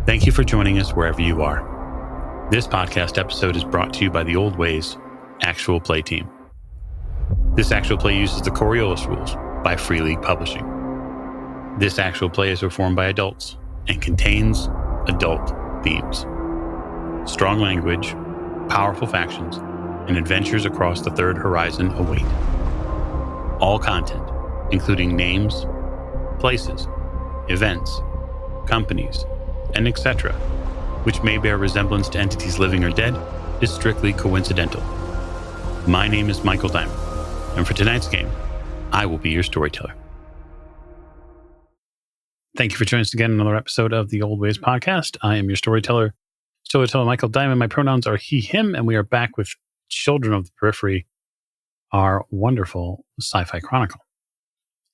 Thank you for joining us wherever you are. This podcast episode is brought to you by the Old Ways Actual Play team. This actual play uses the Coriolis rules by Free League Publishing. This actual play is performed by adults and contains adult themes. Strong language, powerful factions, and adventures across the third horizon await. All content, including names, places, events, companies, and etc., which may bear resemblance to entities living or dead, is strictly coincidental. My name is Michael Diamond, and for tonight's game, I will be your storyteller. Thank you for joining us again in another episode of the Old Ways podcast. I am your storyteller Michael Diamond. My pronouns are he, him, and we are back with Children of the Periphery, our wonderful sci-fi chronicle.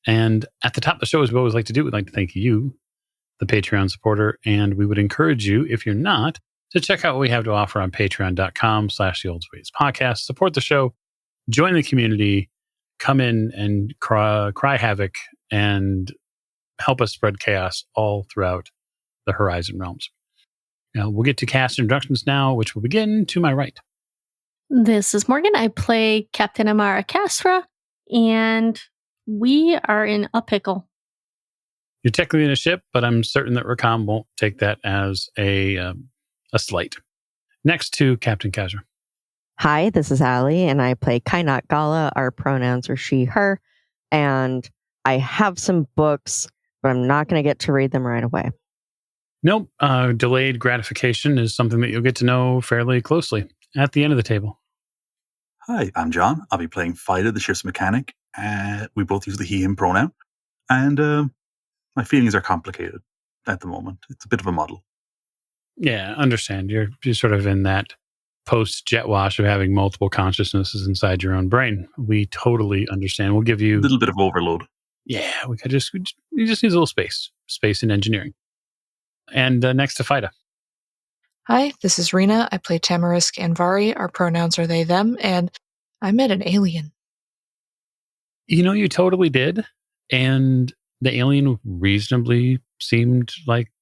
And at the top of the show, as we always like to do, we'd like to thank you, the Patreon supporter, and we would encourage you, if you're not, to check out what we have to offer on patreon.com/theoldwayspodcast. Support the show, join the community, come in and cry havoc, and help us spread chaos all throughout the Horizon realms. Now, we'll get to cast introductions now, which will begin to my right. This is Morgan. I play Captain Amara Castra, and we are in a pickle. You're technically in a ship, but I'm certain that Rakam won't take that as a slight. Next to Captain Kazra. Hi, this is Allie, and I play Kainat Gala. Our pronouns are she, her, and I have some books, but I'm not going to get to read them right away. Nope. Delayed gratification is something that you'll get to know fairly closely at the end of the table. Hi, I'm John. I'll be playing Fida, the ship's mechanic. We both use the he, him pronoun, and my feelings are complicated at the moment. It's a bit of a muddle. Yeah, understand. You're sort of in that post-jet wash of having multiple consciousnesses inside your own brain. We totally understand. We'll give you a little bit of overload. Yeah, you just need a little space in engineering. And next to Fida. Hi, this is Rena. I play Tamarisk Anvari. Our pronouns are they, them, and I met an alien. You know, you totally did. And the alien reasonably seemed like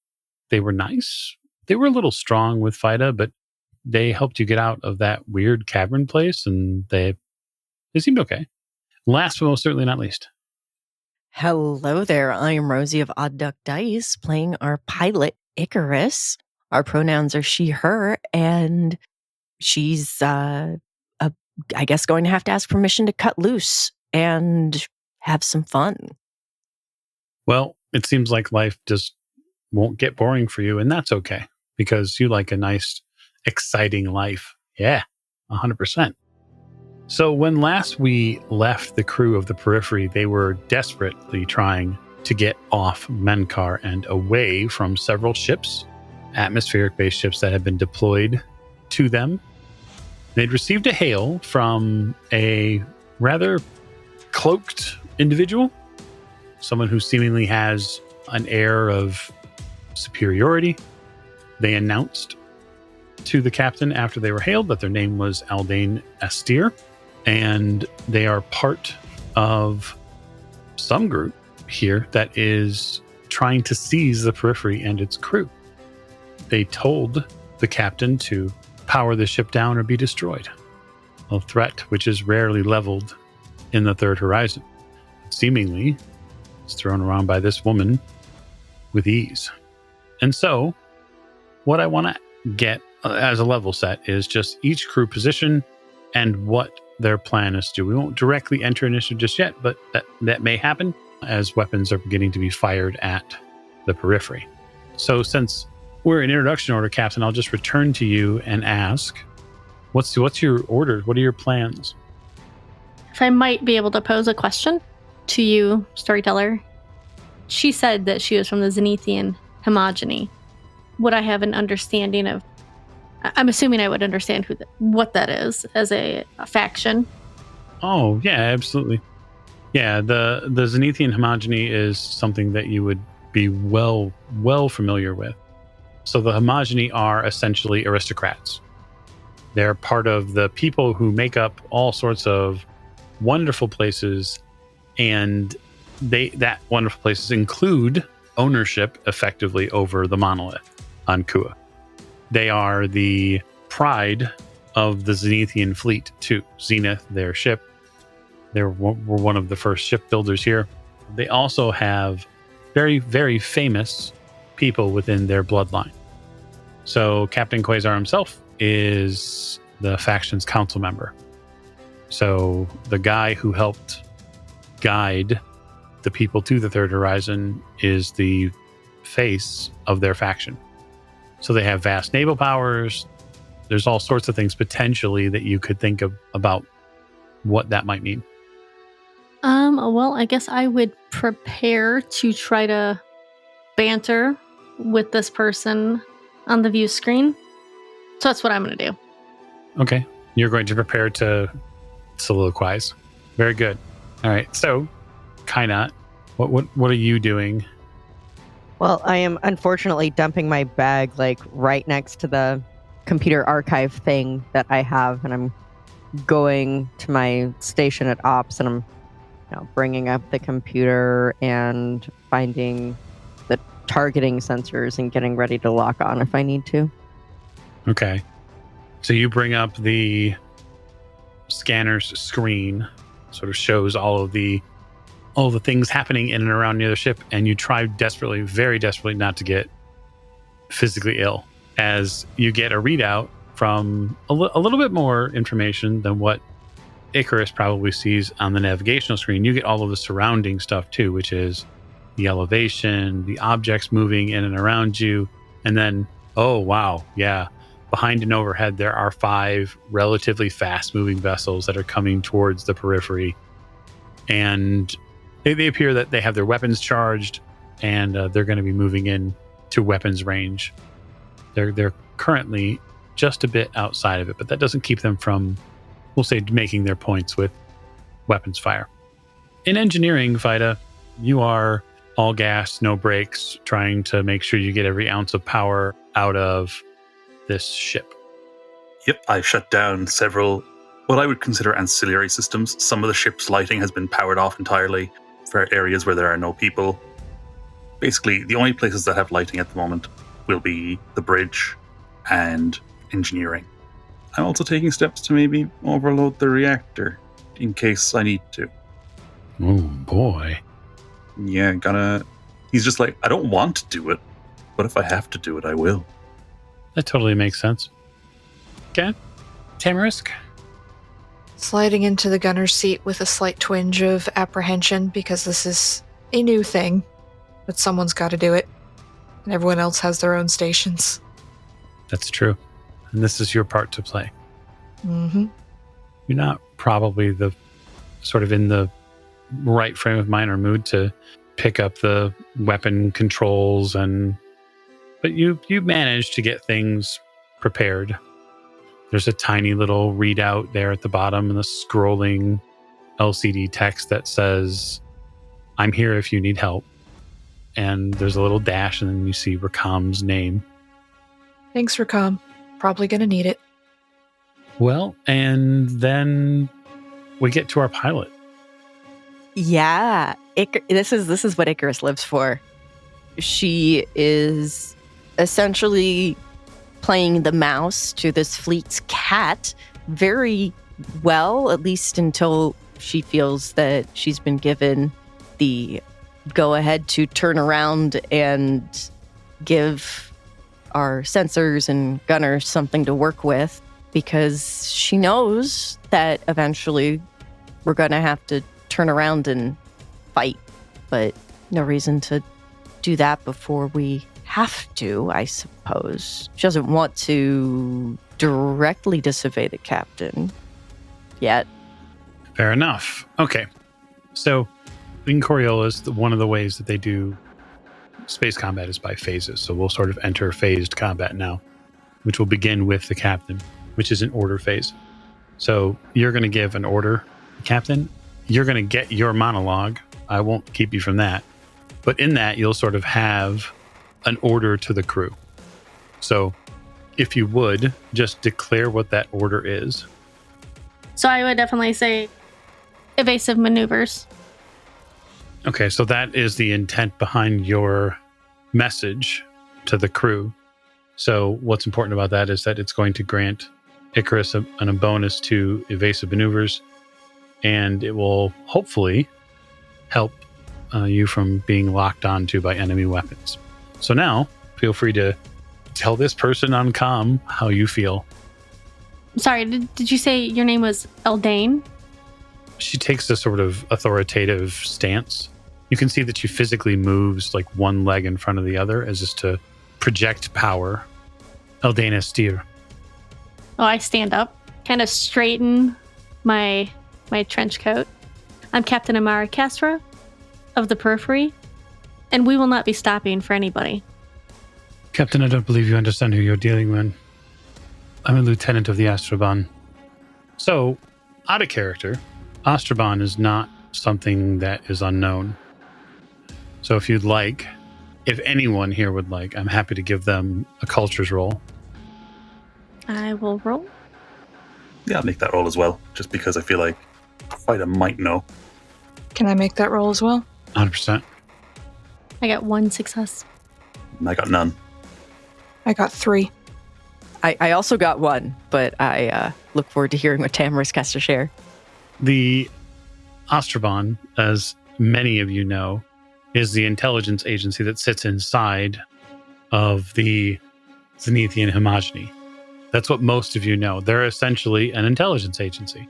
they were nice. They were a little strong with Fida, but they helped you get out of that weird cavern place, and they seemed okay. Last but most certainly not least. Hello there. I'm Rosie of Odd Duck Dice, playing our pilot, Icarus. Our pronouns are she, her, and she's, I guess, going to have to ask permission to cut loose and have some fun. Well, it seems like life just won't get boring for you, and that's okay, because you like a nice, exciting life. Yeah, 100%. So when last we left the crew of the Periphery, they were desperately trying to get off Menkar and away from several ships, atmospheric-based ships that had been deployed to them. They'd received a hail from a rather cloaked individual, someone who seemingly has an air of superiority. They announced to the captain after they were hailed that their name was Aldane Astir, and they are part of some group here that is trying to seize the Periphery and its crew. They told the captain to power the ship down or be destroyed, a threat which is rarely leveled in the third horizon. Seemingly, it's thrown around by this woman with ease. And so, what I want to get as a level set is just each crew position and what their plan is to do. We won't directly enter initiative just yet, but that may happen as weapons are beginning to be fired at the Periphery. So since we're in introduction order, Captain, I'll just return to you and ask, what's your order? What are your plans? If I might be able to pose a question to you, storyteller. She said that she was from the Zenithian homogeny. Would I have an understanding of... I'm assuming I would understand what that is as a faction. Oh, yeah, absolutely. Yeah, the Zenithian homogeny is something that you would be well familiar with. So the homogeny are essentially aristocrats. They're part of the people who make up all sorts of wonderful places, and that wonderful places include ownership effectively over the monolith. on Kua. They are the pride of the Zenithian fleet, too. Zenith, their ship, were one of the first shipbuilders here. They also have very, very famous people within their bloodline. So Captain Quasar himself is the faction's council member. So the guy who helped guide the people to the Third Horizon is the face of their faction. So they have vast naval powers. There's all sorts of things potentially that you could think of about what that might mean. Well, I guess I would prepare to try to banter with this person on the view screen. So that's what I'm going to do. Okay. You're going to prepare to soliloquize. Very good. All right. So, Kainat, what are you doing? Well, I am unfortunately dumping my bag like right next to the computer archive thing that I have, and I'm going to my station at Ops, and I'm bringing up the computer and finding the targeting sensors and getting ready to lock on if I need to. Okay. So you bring up the scanner's screen, sort of shows all the things happening in and around near the ship, and you try desperately, very desperately, not to get physically ill, as you get a readout from a little bit more information than what Icarus probably sees on the navigational screen. You get all of the surrounding stuff too, which is the elevation, the objects moving in and around you, and then, oh wow, yeah, behind and overhead there are 5 relatively fast-moving vessels that are coming towards the periphery, and they appear that they have their weapons charged, and they're going to be moving in to weapons range. They're currently just a bit outside of it, but that doesn't keep them from, we'll say, making their points with weapons fire. In engineering, Vida, you are all gas, no brakes, trying to make sure you get every ounce of power out of this ship. Yep, I shut down several, what I would consider ancillary systems. Some of the ship's lighting has been powered off entirely for areas where there are no people. Basically, the only places that have lighting at the moment will be the bridge and engineering. I'm also taking steps to maybe overload the reactor in case I need to. Oh boy. Yeah, he's just like, I don't want to do it, but if I have to do it, I will. That totally makes sense. Okay. Tamarisk? Sliding into the gunner's seat with a slight twinge of apprehension because this is a new thing, but someone's got to do it, and everyone else has their own stations. That's true. And this is your part to play. Mm-hmm. You're not probably the sort of in the right frame of mind or mood to pick up the weapon controls, but you managed to get things prepared. There's a tiny little readout there at the bottom and the scrolling LCD text that says, "I'm here if you need help." And there's a little dash, and then you see Rakam's name. Thanks, Rakam. Probably gonna need it. Well, and then we get to our pilot. Yeah, this is what Icarus lives for. She is essentially playing the mouse to this fleet's cat very well, at least until she feels that she's been given the go-ahead to turn around and give our sensors and gunners something to work with, because she knows that eventually we're going to have to turn around and fight, but no reason to do that before we have to, I suppose. She doesn't want to directly disobey the captain yet. Fair enough. Okay. So in Coriolis, one of the ways that they do space combat is by phases. So we'll sort of enter phased combat now, which will begin with the captain, which is an order phase. So you're going to give an order, Captain. You're going to get your monologue. I won't keep you from that. But in that, you'll sort of have an order to the crew. So if you would, just declare what that order is. So I would definitely say evasive maneuvers. Okay, so that is the intent behind your message to the crew. So what's important about that is that it's going to grant Icarus a bonus to evasive maneuvers, and it will hopefully help you from being locked onto by enemy weapons. So now, feel free to tell this person on comm how you feel. Sorry, did you say your name was Eldane? She takes a sort of authoritative stance. You can see that she physically moves like one leg in front of the other as is to project power. Eldane steer. Oh, I stand up, kind of straighten my trench coat. I'm Captain Amara Castro of the Periphery, and we will not be stopping for anybody. Captain, I don't believe you understand who you're dealing with. I'm a lieutenant of the Astraban. So, out of character, Astraban is not something that is unknown. So if you'd like, if anyone here would like, I'm happy to give them a cultures roll. I will roll. Yeah, I'll make that roll as well, just because I feel like Fighter might know. Can I make that roll as well? 100%. I got 1 success. And I got none. I got 3. I also got 1, but I look forward to hearing what Tamarisk has to share. The Astraban, as many of you know, is the intelligence agency that sits inside of the Zenithian Homogeny. That's what most of you know. They're essentially an intelligence agency.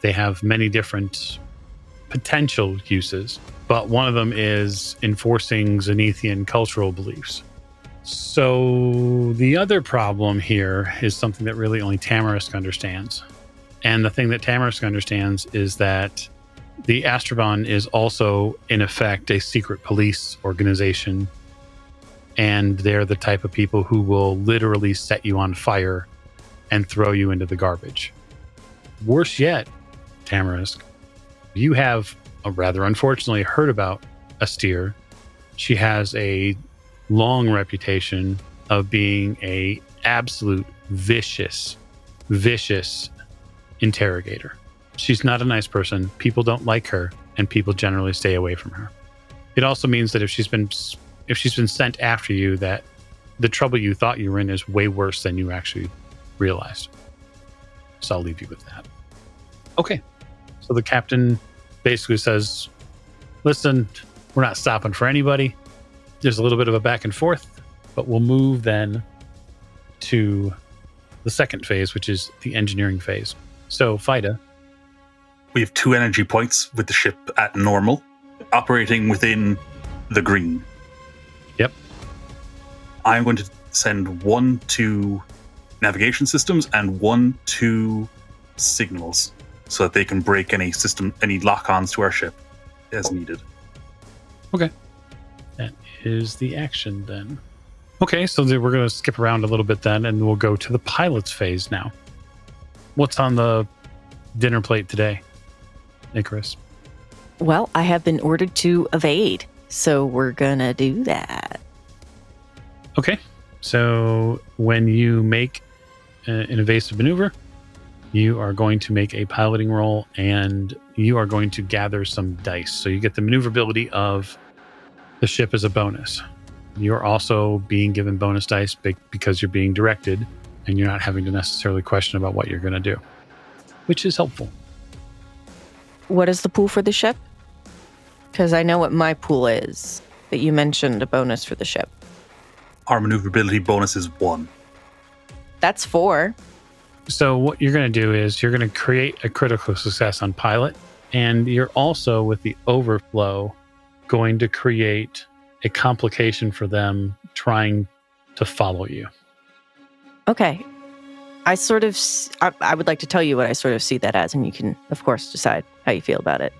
They have many different potential uses, but one of them is enforcing Zenithian cultural beliefs. So the other problem here is something that really only Tamarisk understands. And the thing that Tamarisk understands is that the Astraban is also, in effect, a secret police organization. And they're the type of people who will literally set you on fire and throw you into the garbage. Worse yet, Tamarisk, you have, rather unfortunately, heard about Astir. She has a long reputation of being a absolute vicious interrogator. She's not a nice person. People don't like her, and people generally stay away from her. It also means that if she's been sent after you, that the trouble you thought you were in is way worse than you actually realized. So I'll leave you with that. Okay. So the captain basically says, listen, we're not stopping for anybody. There's a little bit of a back and forth, but we'll move then to the second phase, which is the engineering phase. So, Fida. We have 2 energy points with the ship at normal, operating within the green. Yep. I'm going to send 1 to navigation systems and 1 to signals so that they can break any lock-ons to our ship as needed. Okay. That is the action then. Okay, so we're going to skip around a little bit then, and we'll go to the pilot's phase now. What's on the dinner plate today, Icarus? Well, I have been ordered to evade, so we're gonna do that. Okay, so when you make an evasive maneuver, you are going to make a piloting roll, and you are going to gather some dice. So you get the maneuverability of the ship as a bonus. You're also being given bonus dice because you're being directed, and you're not having to necessarily question about what you're going to do, which is helpful. What is the pool for the ship? Because I know what my pool is, but you mentioned a bonus for the ship. Our maneuverability bonus is 1. That's 4. So what you're going to do is you're going to create a critical success on pilot, and you're also, with the overflow, going to create a complication for them trying to follow you. Okay. I would like to tell you what I sort of see that as, and you can, of course, decide how you feel about it.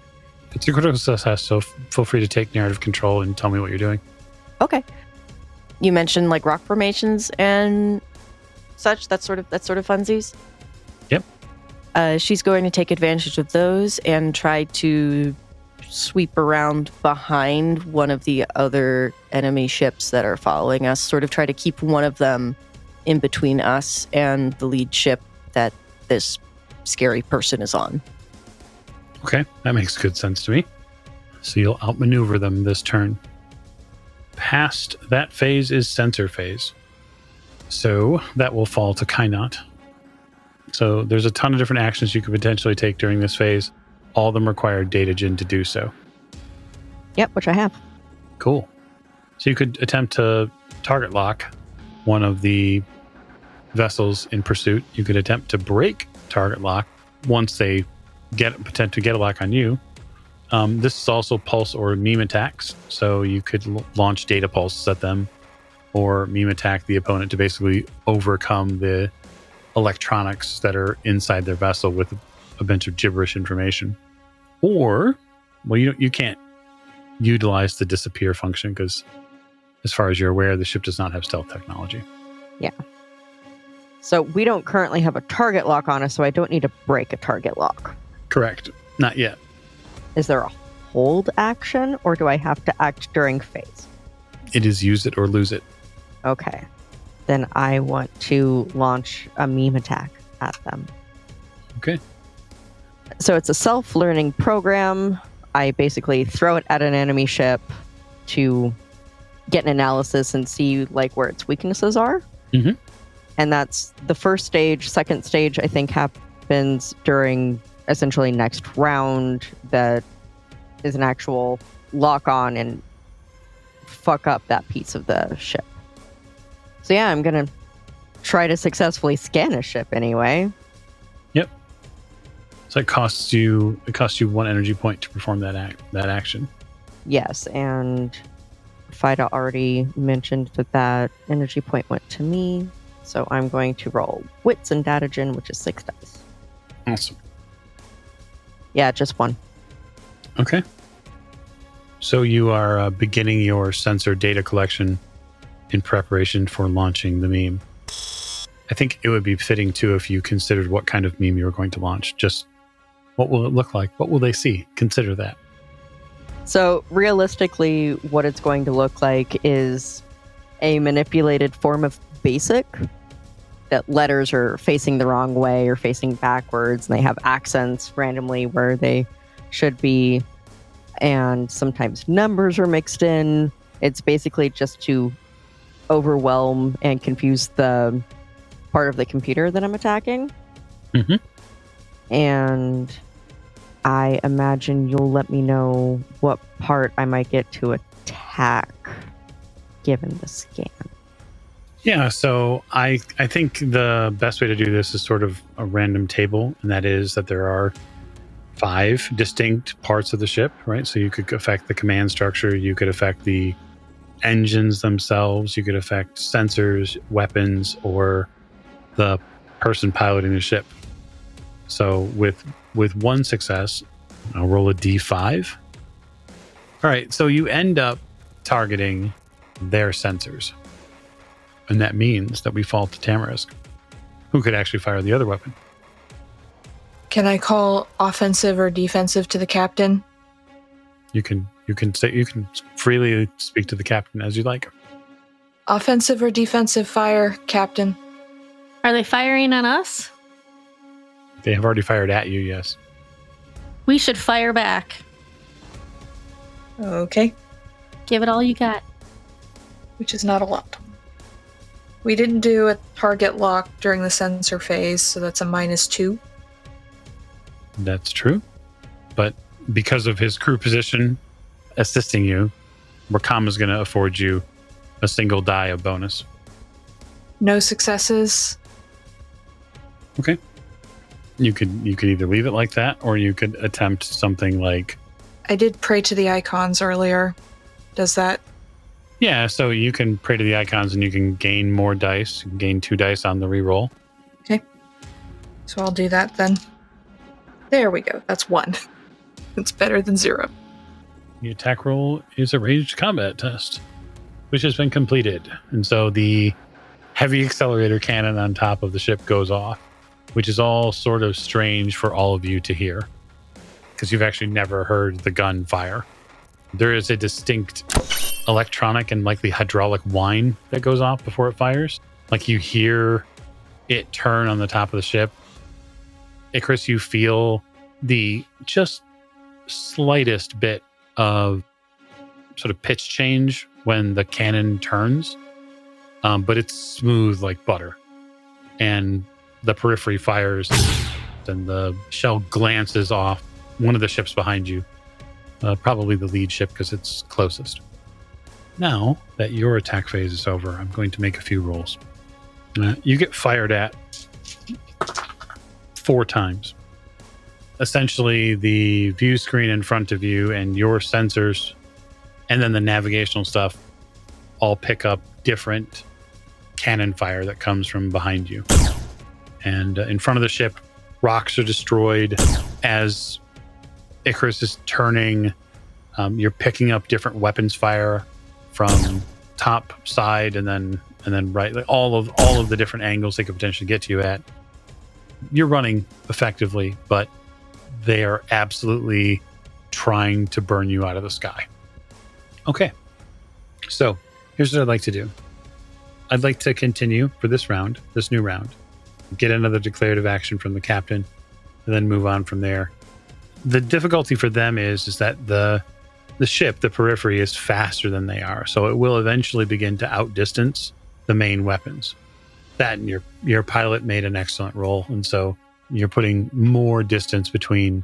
It's a critical success, so feel free to take narrative control and tell me what you're doing. Okay. You mentioned like rock formations and such, that sort of funsies. Yep. She's going to take advantage of those and try to sweep around behind one of the other enemy ships that are following us, sort of try to keep one of them in between us and the lead ship that this scary person is on. Okay, that makes good sense to me. So you'll outmaneuver them this turn. Past that phase is sensor phase. So that will fall to Kainat. So there's a ton of different actions you could potentially take during this phase. All of them require datagen to do so. Yep, which I have. Cool. So you could attempt to target lock one of the vessels in pursuit. You could attempt to break target lock once they attempt to get a lock on you. This is also pulse or meme attacks. So you could launch data pulses at them or meme attack the opponent to basically overcome the electronics that are inside their vessel with a bunch of gibberish information. Or, well, you can't utilize the disappear function because as far as you're aware, the ship does not have stealth technology. Yeah. So we don't currently have a target lock on us, so I don't need to break a target lock. Correct. Not yet. Is there a hold action, or do I have to act during phase? It is use it or lose it. Okay. Then I want to launch a meme attack at them. Okay. So it's a self-learning program. I basically throw it at an enemy ship to get an analysis and see like where its weaknesses are. Mhm. And that's the first stage. Second stage, I think, happens during essentially next round. That is an actual lock on and fuck up that piece of the ship. So yeah, I'm going to try to successfully scan a ship anyway. Yep. So it costs you 1 energy point to perform that action. Yes, and Fida already mentioned that energy point went to me. So I'm going to roll wits and datagen, which is 6 dice. Awesome. Yeah, just 1. Okay. So you are beginning your sensor data collection in preparation for launching the meme. I think it would be fitting too if you considered what kind of meme you were going to launch. Just what will it look like? What will they see? Consider that. So realistically, what it's going to look like is a manipulated form of basic, that letters are facing the wrong way or facing backwards, and they have accents randomly where they should be, and sometimes numbers are mixed in. It's basically just to overwhelm and confuse the part of the computer that I'm attacking. Mm-hmm. And I imagine you'll let me know what part I might get to attack given the scan. Yeah, so I think the best way to do this is sort of a random table, and that is that there are 5 distinct parts of the ship, right? So you could affect the command structure, you could affect the engines themselves, you could affect sensors, weapons, or the person piloting the ship. So with 1 success, I'll roll a d5. All right, so you end up targeting their sensors. And that means that we fall to Tamarisk, who could actually fire the other weapon. Can I call offensive or defensive to the captain? You can freely speak to the captain as you like. Offensive or defensive fire, captain? Are they firing on us? They have already fired at you, yes. We should fire back. Okay. Give it all you got. Which is not a lot. We didn't do a target lock during the sensor phase, so that's a -2. That's true. But because of his crew position assisting you, Rakama's going to afford you a single die of bonus. No successes. Okay. You could either leave it like that, or you could attempt something like... I did pray to the icons earlier. Does that... Yeah, so you can pray to the icons and you can gain more dice. You can gain 2 dice on the reroll. Okay. So I'll do that then. There we go. That's 1. It's better than 0. The attack roll is a ranged combat test, which has been completed. And so the heavy accelerator cannon on top of the ship goes off, which is all sort of strange for all of you to hear, because you've actually never heard the gun fire. There is a distinct electronic and likely hydraulic whine that goes off before it fires. Like you hear it turn on the top of the ship. Icarus, you feel the just slightest bit of sort of pitch change when the cannon turns. but it's smooth like butter. And the periphery fires, and the shell glances off one of the ships behind you, probably the lead ship because it's closest. Now that your attack phase is over, I'm going to make a few rolls. You get fired at 4 times. Essentially, the view screen in front of you and your sensors, and then the navigational stuff, all pick up different cannon fire that comes from behind you. And in front of the ship, rocks are destroyed. As Icarus is turning, you're picking up different weapons fire from top, side, and then right, like all of the different angles they could potentially get to you at. You're running effectively, but they are absolutely trying to burn you out of the sky. Okay, so here's what I'd like to do. I'd like to continue for this new round, get another declarative action from the captain, and then move on from there. The difficulty for them is that the ship, the Periphery, is faster than they are, so it will eventually begin to outdistance the main weapons. That and your pilot made an excellent roll, and so you're putting more distance between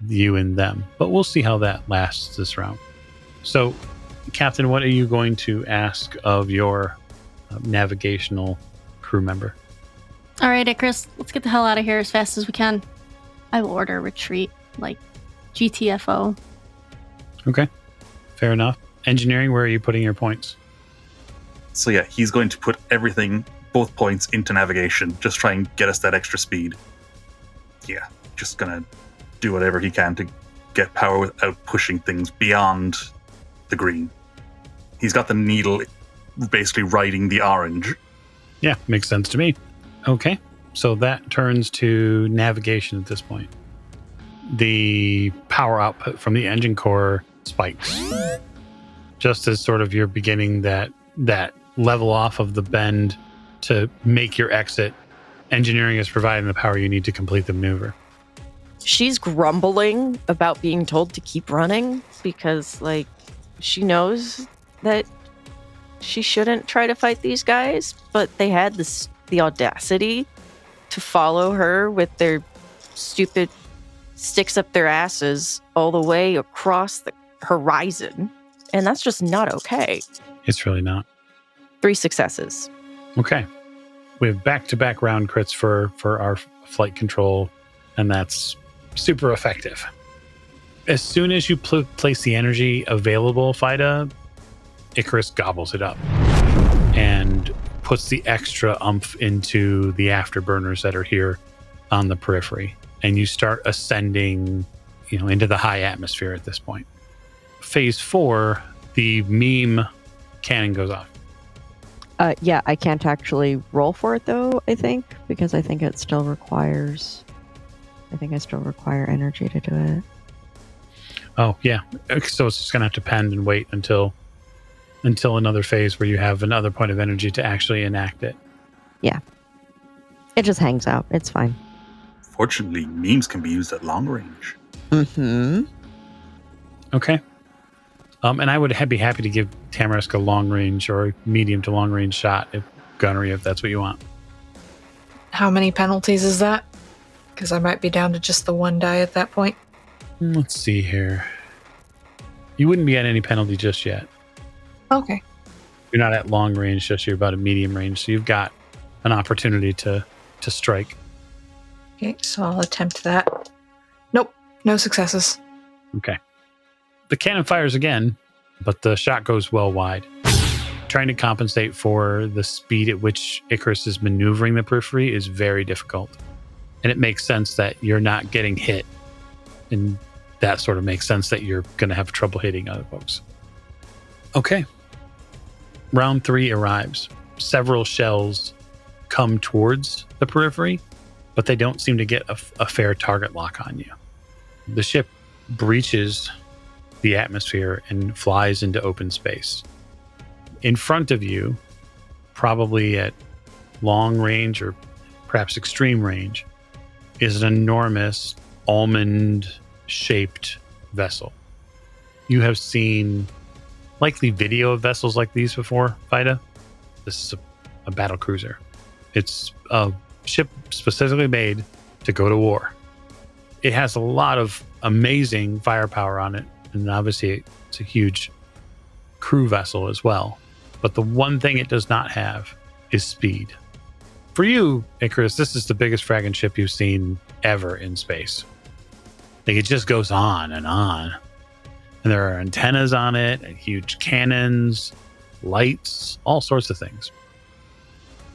you and them. But we'll see how that lasts this round. So, Captain, what are you going to ask of your navigational crew member? All right, Icarus, let's get the hell out of here as fast as we can. I will order a retreat, like GTFO. Okay, fair enough. Engineering, where are you putting your points? So yeah, he's going to put everything, both points, into navigation. Just try and get us that extra speed. Yeah, just gonna do whatever he can to get power without pushing things beyond the green. He's got the needle basically riding the orange. Yeah, makes sense to me. Okay, so that turns to navigation at this point. The power output from the engine core spikes. Just as sort of you're beginning that level off of the bend to make your exit, engineering is providing the power you need to complete the maneuver. She's grumbling about being told to keep running because, like, she knows that she shouldn't try to fight these guys, but they had the audacity to follow her with their stupid sticks up their asses all the way across the horizon. And that's just not okay. It's really not. 3 successes. Okay. We have back-to-back round crits for our flight control, and that's super effective. As soon as you place the energy available, Fida, Icarus gobbles it up and puts the extra oomph into the afterburners that are here on the Periphery. And you start ascending, into the high atmosphere at this point. Phase 4, the meme cannon goes off. Yeah, I can't actually roll for it though, I think, because I think I still require energy to do it. Oh, yeah. So it's just going to have to pend and wait until another phase where you have another point of energy to actually enact it. Yeah. It just hangs out. It's fine. Fortunately, memes can be used at long range. Mm-hmm. Okay. And I would be happy to give Tamarisk a long range or medium to long range shot if that's what you want. How many penalties is that? Because I might be down to just the 1 die at that point. Let's see here. You wouldn't be at any penalty just yet. Okay. You're not at long range, just you're about a medium range, so you've got an opportunity to strike. Okay, so I'll attempt that. Nope, no successes. Okay. The cannon fires again, but the shot goes well wide. Trying to compensate for the speed at which Icarus is maneuvering the Periphery is very difficult. And it makes sense that you're not getting hit. And that sort of makes sense that you're going to have trouble hitting other folks. Okay. Round 3 arrives. Several shells come towards the Periphery, but they don't seem to get a fair target lock on you. The ship breaches the atmosphere and flies into open space. In front of you, probably at long range or perhaps extreme range, is an enormous almond-shaped vessel. You have seen likely video of vessels like these before, Vida. This is a battle cruiser. It's a ship specifically made to go to war. It has a lot of amazing firepower on it, and obviously it's a huge crew vessel as well. But the one thing it does not have is speed. For you, Icarus, this is the biggest fragging ship you've seen ever in space. Like, it just goes on. And there are antennas on it, and huge cannons, lights, all sorts of things.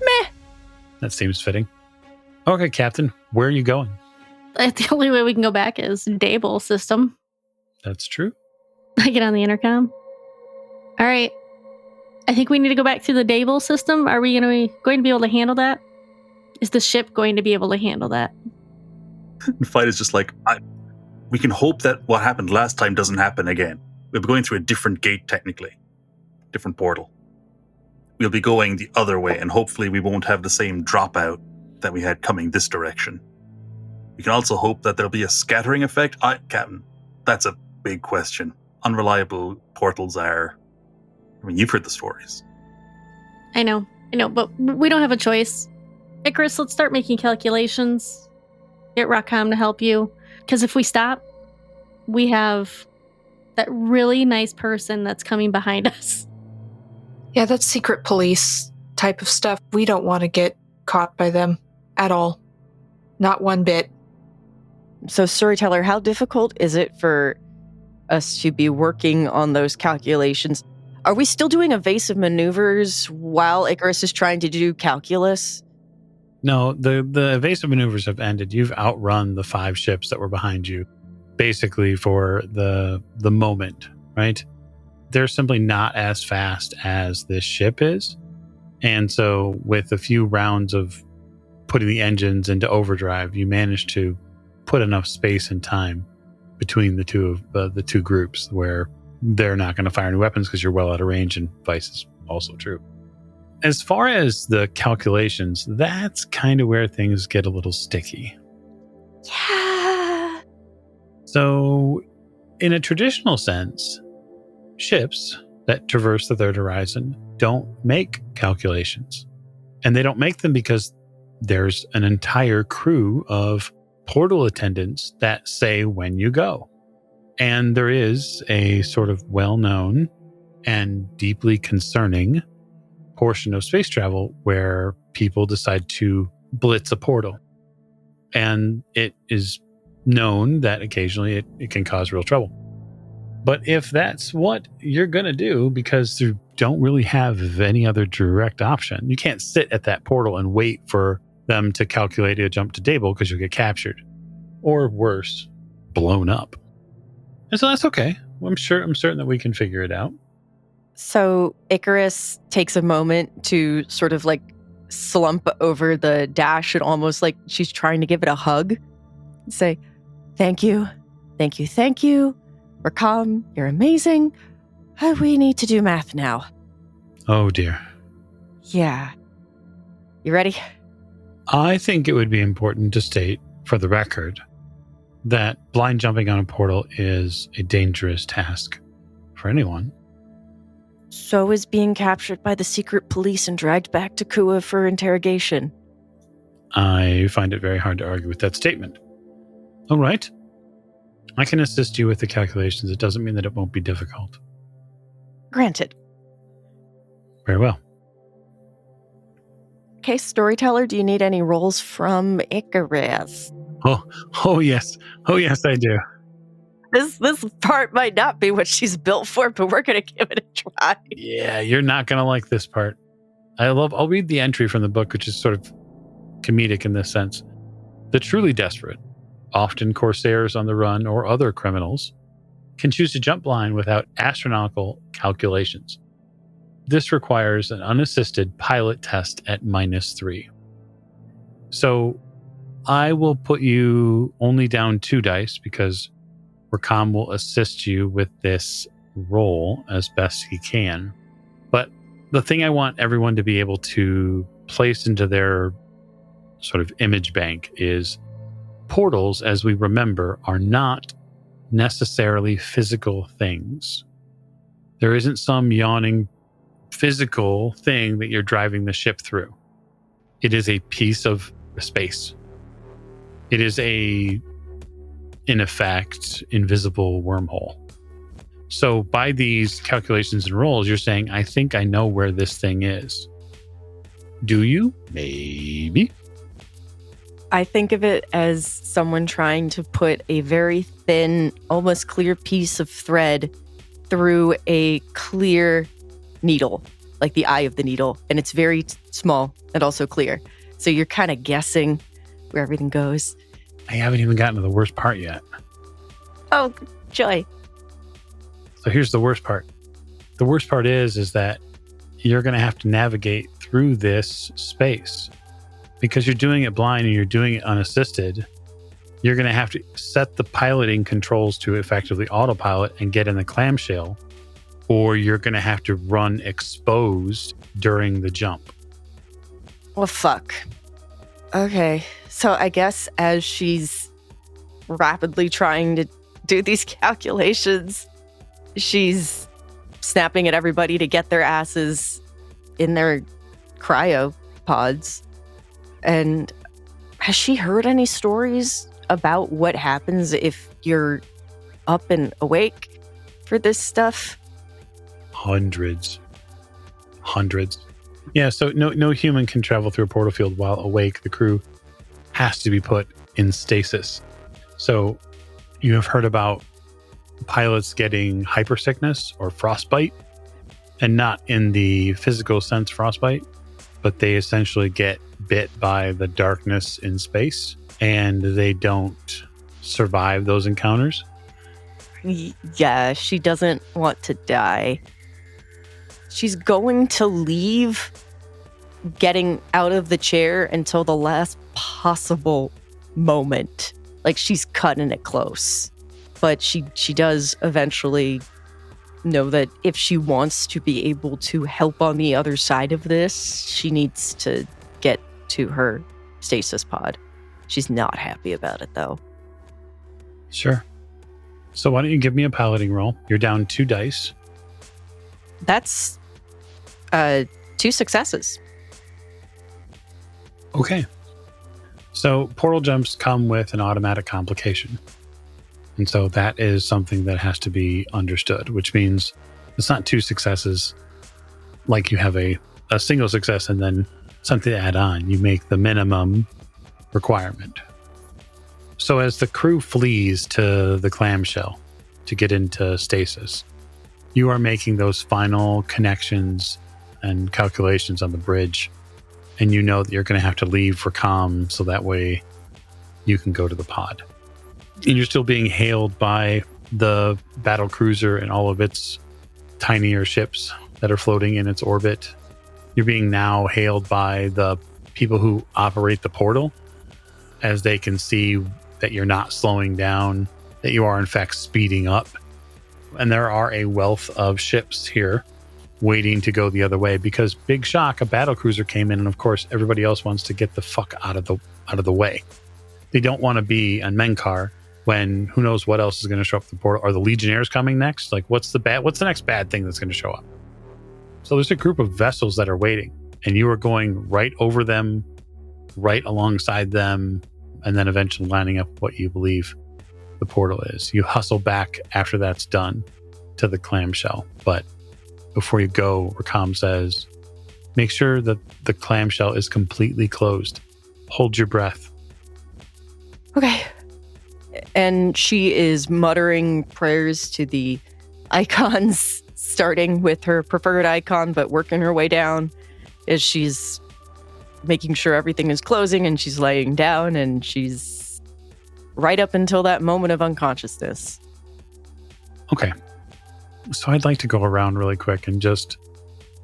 Meh. That seems fitting. Okay, Captain, where are you going? The only way we can go back is Dable system. That's true. I get on the intercom. All right. I think we need to go back to the Dable system. Are we going to be able to handle that? Is the ship going to be able to handle that? And Fight is just like, we can hope that what happened last time doesn't happen again. We'll be going through a different gate, technically. Different portal. We'll be going the other way, and hopefully we won't have the same dropout that we had coming this direction. We can also hope that there'll be a scattering effect. Captain, that's a big question. Unreliable portals are... I mean, you've heard the stories. I know, but we don't have a choice. Icarus, let's start making calculations. Get Rakam to help you. Because if we stop, we have that really nice person that's coming behind us. Yeah, that's secret police type of stuff. We don't want to get caught by them at all. Not one bit. So, Storyteller, how difficult is it for us to be working on those calculations? Are we still doing evasive maneuvers while Icarus is trying to do calculus? No, the evasive maneuvers have ended. You've outrun the 5 ships that were behind you, basically for the moment, right? They're simply not as fast as this ship is. And so with a few rounds of putting the engines into overdrive, you managed to put enough space and time between the two groups where they're not going to fire any weapons because you're well out of range, and vice is also true. As far as the calculations, that's kind of where things get a little sticky. Yeah. So, in a traditional sense, ships that traverse the third horizon don't make calculations. And they don't make them because there's an entire crew of portal attendants that say when you go. And there is a sort of well-known and deeply concerning portion of space travel where people decide to blitz a portal. And it is known that occasionally it can cause real trouble. But if that's what you're going to do, because you don't really have any other direct option, you can't sit at that portal and wait for them to calculate a jump to Dable because you'll get captured. Or worse, blown up. And so that's okay. I'm certain that we can figure it out. So Icarus takes a moment to sort of like slump over the dash and almost like she's trying to give it a hug. Say, thank you. Rakam, you're amazing. We need to do math now. Oh dear. Yeah. You ready? I think it would be important to state, for the record, that blind jumping on a portal is a dangerous task for anyone. So is being captured by the secret police and dragged back to Kua for interrogation. I find it very hard to argue with that statement. All right. I can assist you with the calculations. It doesn't mean that it won't be difficult. Granted. Very well. Okay, Storyteller, do you need any rolls from Icarus? Oh yes, I do. This part might not be what she's built for, but we're going to give it a try. Yeah, you're not going to like this part. I'll read the entry from the book, which is sort of comedic in this sense. The truly desperate, often corsairs on the run or other criminals, can choose to jump blind without astronomical calculations. This requires an unassisted pilot test at -3. So I will put you only down 2 dice because Rakam will assist you with this roll as best he can. But the thing I want everyone to be able to place into their sort of image bank is portals, as we remember, are not necessarily physical things. There isn't some yawning physical thing that you're driving the ship through. It is a piece of space. It is in effect, invisible wormhole. So by these calculations and rolls, you're saying, I think I know where this thing is. Do you? Maybe. I think of it as someone trying to put a very thin, almost clear piece of thread through a clear needle, like the eye of the needle. And it's very small and also clear. So you're kind of guessing where everything goes. I haven't even gotten to the worst part yet. Oh, joy. So here's the worst part. The worst part is that you're going to have to navigate through this space. Because you're doing it blind and you're doing it unassisted, you're going to have to set the piloting controls to effectively autopilot and get in the clamshell, or you're going to have to run exposed during the jump. Well, fuck. Okay, so I guess as she's rapidly trying to do these calculations, she's snapping at everybody to get their asses in their cryo pods. And has she heard any stories about what happens if you're up and awake for this stuff? Hundreds. Yeah, so no human can travel through a portal field while awake. The crew has to be put in stasis. So you have heard about pilots getting hypersickness or frostbite, and not in the physical sense frostbite, but they essentially get bit by the darkness in space and they don't survive those encounters. Yeah, she doesn't want to die. She's going to leave getting out of the chair until the last possible moment. Like, she's cutting it close. But she does eventually know that if she wants to be able to help on the other side of this, she needs to get to her stasis pod. She's not happy about it, though. Sure. So why don't you give me a piloting roll? You're down 2 dice. That's 2 successes. Okay. So portal jumps come with an automatic complication. And so that is something that has to be understood, which means it's not 2 successes like you have a single success and then something to add on. You make the minimum requirement. So as the crew flees to the clamshell to get into stasis, you are making those final connections and calculations on the bridge. And you know that you're going to have to leave for comm so that way you can go to the pod. And you're still being hailed by the battle cruiser and all of its tinier ships that are floating in its orbit. You're being now hailed by the people who operate the portal as they can see that you're not slowing down, that you are in fact speeding up. And there are a wealth of ships here waiting to go the other way because big shock, a battle cruiser came in and of course everybody else wants to get the fuck out of the way. They don't want to be on Menkar when who knows what else is going to show up at the portal. Are the Legionnaires coming next? Like what's the next bad thing that's going to show up? So there's a group of vessels that are waiting and you are going right over them, right alongside them, and then eventually lining up what you believe the portal is. You hustle back after that's done to the clamshell. But before you go, Rakam says, make sure that the clamshell is completely closed. Hold your breath. Okay. And she is muttering prayers to the icons, starting with her preferred icon, but working her way down as she's making sure everything is closing and she's laying down and she's right up until that moment of unconsciousness. Okay. So I'd like to go around really quick and just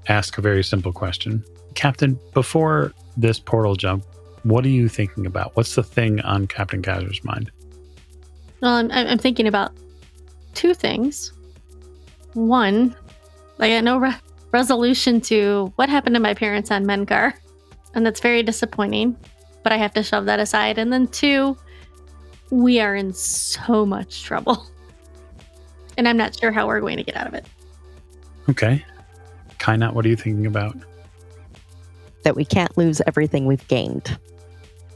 ask a very simple question. Captain, before this portal jump, what are you thinking about? What's the thing on Captain Kazer's mind? Well, I'm thinking about 2 things. One, I got no resolution to what happened to my parents on Menkar, and that's very disappointing, but I have to shove that aside. And then 2, we are in so much trouble, and I'm not sure how we're going to get out of it. Okay. Kainat, what are you thinking about? That we can't lose everything we've gained.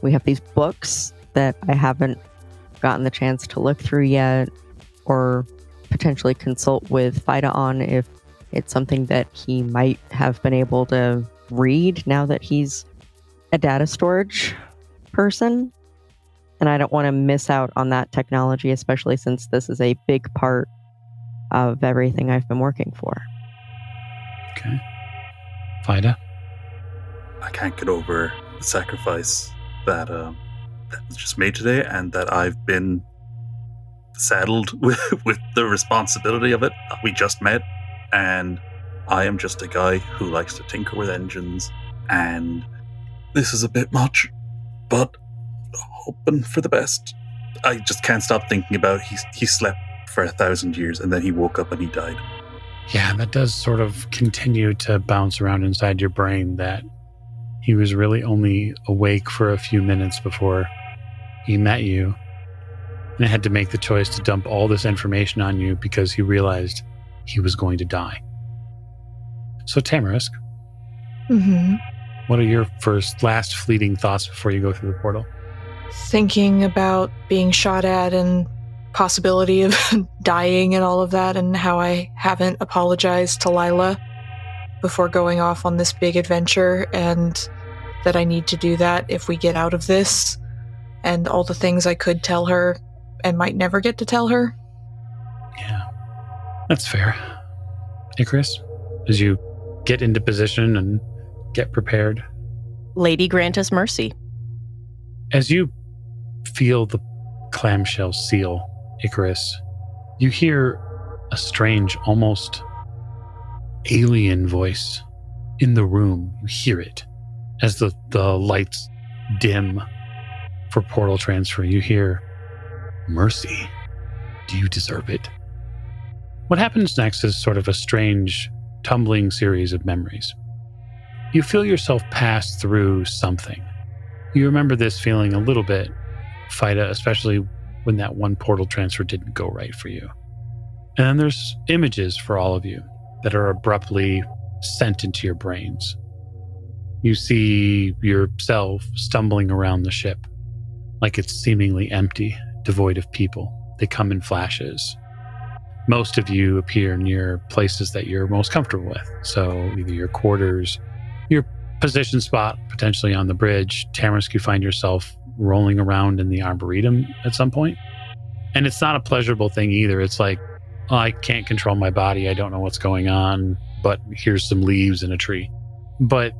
We have these books that I haven't gotten the chance to look through yet, or potentially consult with Fida on if it's something that he might have been able to read now that he's a data storage person. And I don't want to miss out on that technology, especially since this is a big part of everything I've been working for. Okay. Fida? I can't get over the sacrifice that was just made today, and that I've been saddled with the responsibility of it. We just met, and I am just a guy who likes to tinker with engines, and this is a bit much, but hoping for the best. I just can't stop thinking about he slept for 1,000 years, and then he woke up and he died. Yeah, that does sort of continue to bounce around inside your brain, that he was really only awake for a few minutes before he met you, and had to make the choice to dump all this information on you because he realized he was going to die. So, Tamarisk, what are your last fleeting thoughts before you go through the portal? Thinking about being shot at and possibility of dying and all of that, and how I haven't apologized to Lila before going off on this big adventure, and that I need to do that if we get out of this, and all the things I could tell her and might never get to tell her. Yeah, that's fair. Icarus, as you get into position and get prepared, Lady, grant us mercy. as you feel the clamshell seal, Icarus, you hear a strange, almost alien voice in the room. You hear it as the lights dim for portal transfer. You hear, "Mercy, do you deserve it?" What happens next is sort of a strange, tumbling series of memories. You feel yourself pass through something. You remember this feeling a little bit, Fida, especially when that one portal transfer didn't go right for you. And then there's images for all of you that are abruptly sent into your brains. You see yourself stumbling around the ship like it's seemingly empty, devoid of people. They come in flashes. Most of you appear near places that you're most comfortable with. So either your quarters, your position spot, potentially on the bridge. Tamarisk, you find yourself rolling around in the Arboretum at some point. And it's not a pleasurable thing either. It's like, oh, I can't control my body. I don't know what's going on, but here's some leaves in a tree. But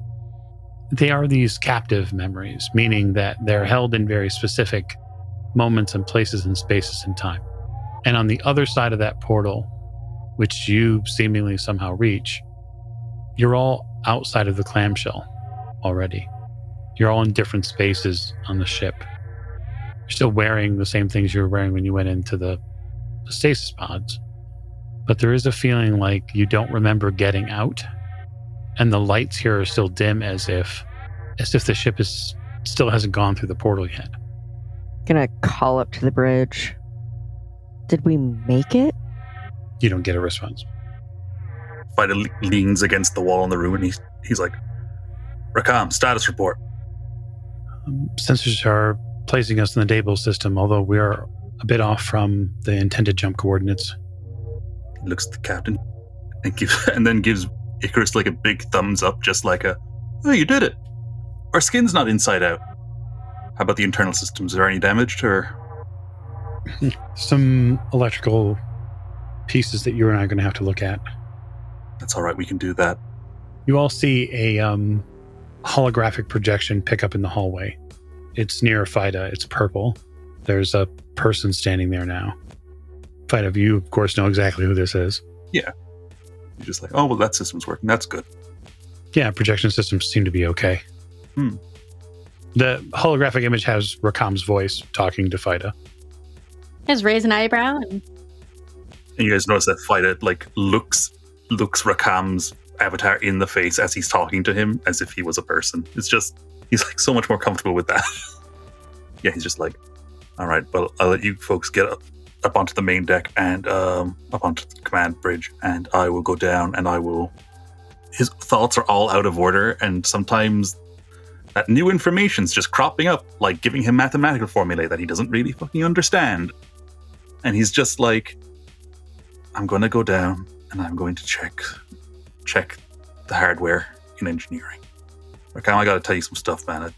they are these captive memories, meaning that they're held in very specific moments and places and spaces in time. And on the other side of that portal, which you seemingly somehow reach, you're all outside of the clamshell already. You're all in different spaces on the ship. You're still wearing the same things you were wearing when you went into the stasis pods. But there is a feeling like you don't remember getting out. And the lights here are still dim as if the ship still hasn't gone through the portal yet. Gonna call up to the bridge. Did we make it? You don't get a response. Fida leans against the wall in the room, and he's like, "Rakam, status report." Sensors are placing us in the Dable system, although we are a bit off from the intended jump coordinates. He looks at the captain and then gives Icarus like a big thumbs up, just like "Oh, you did it. Our skin's not inside out." How about the internal systems? Are there any damaged, or? Some electrical pieces that you and I are going to have to look at. That's all right. We can do that. You all see a holographic projection pick up in the hallway. It's near Fida. It's purple. There's a person standing there now. Fida, you, of course, know exactly who this is. Yeah. You're just like, oh, well, that system's working. That's good. Yeah, projection systems seem to be okay. The holographic image has Rakam's voice talking to Fida. Just raise an eyebrow. And you guys notice that Fida looks Rakam's avatar in the face as he's talking to him, as if he was a person. It's just, he's like so much more comfortable with that. Yeah, he's just like, all right, well, I'll let you folks get up onto the main deck and up onto the command bridge, and I will go down and I will his thoughts are all out of order, and sometimes that new information's just cropping up, like giving him mathematical formulae that he doesn't really fucking understand. And he's just like, I'm going to go down and I'm going to check the hardware in engineering. Okay, I got to tell you some stuff, man.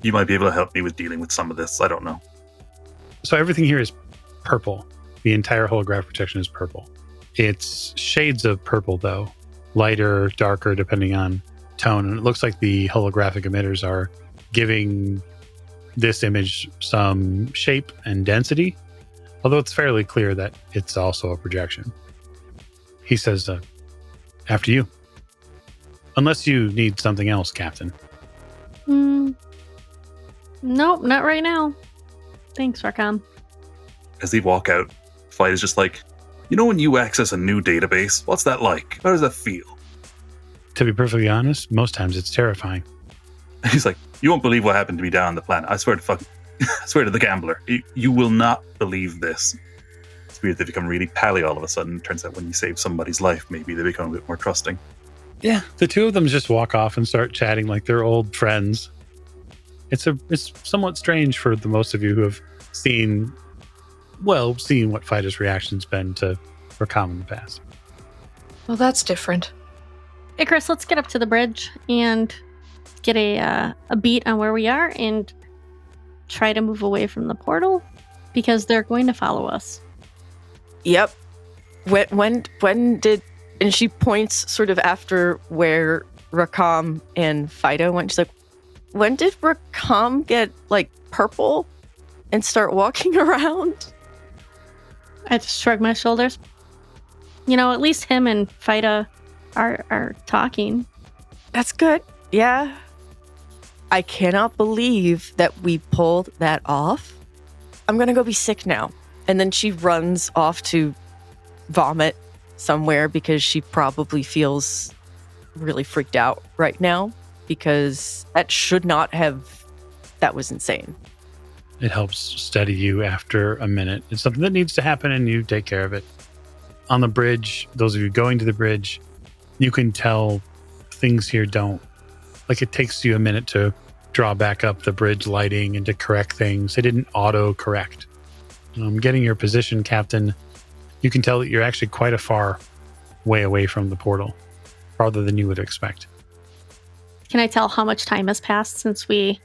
You might be able to help me with dealing with some of this. I don't know. So everything here is purple. The entire holographic protection is purple. It's shades of purple, though. Lighter, darker, depending on tone. And it looks like the holographic emitters are giving this image some shape and density, although it's fairly clear that it's also a projection. He says, after you. Unless you need something else, Captain. Nope, not right now. Thanks, Rakam. As they walk out, Fight is just like, you know when you access a new database, what's that like? How does that feel? To be perfectly honest, most times it's terrifying. He's like, you won't believe what happened to me down on the planet. I swear to the gambler. You will not believe this. It's weird they become really pally all of a sudden. Turns out when you save somebody's life, maybe they become a bit more trusting. Yeah, the two of them just walk off and start chatting like they're old friends. It's somewhat strange for the most of you who have seen what Fighter's reaction's been to Rakam in the past. Well, that's different. Icarus, let's get up to the bridge and get a beat on where we are and try to move away from the portal because they're going to follow us. Yep. When did... And she points sort of after where Rakam and Fido went. She's like, when did Rakam get, like, purple and start walking around? I just shrug my shoulders. You know, at least him and Fido are talking. That's good. Yeah. I cannot believe that we pulled that off. I'm going to go be sick now. And then she runs off to vomit somewhere because she probably feels really freaked out right now because that was insane. It helps steady you after a minute. It's something that needs to happen and you take care of it. On the bridge, those of you going to the bridge, you can tell things here don't. Like it takes you a minute to draw back up the bridge lighting and to correct things. It didn't auto-correct. Getting your position, Captain, you can tell that you're actually quite a far way away from the portal, farther than you would expect. Can I tell how much time has passed since we...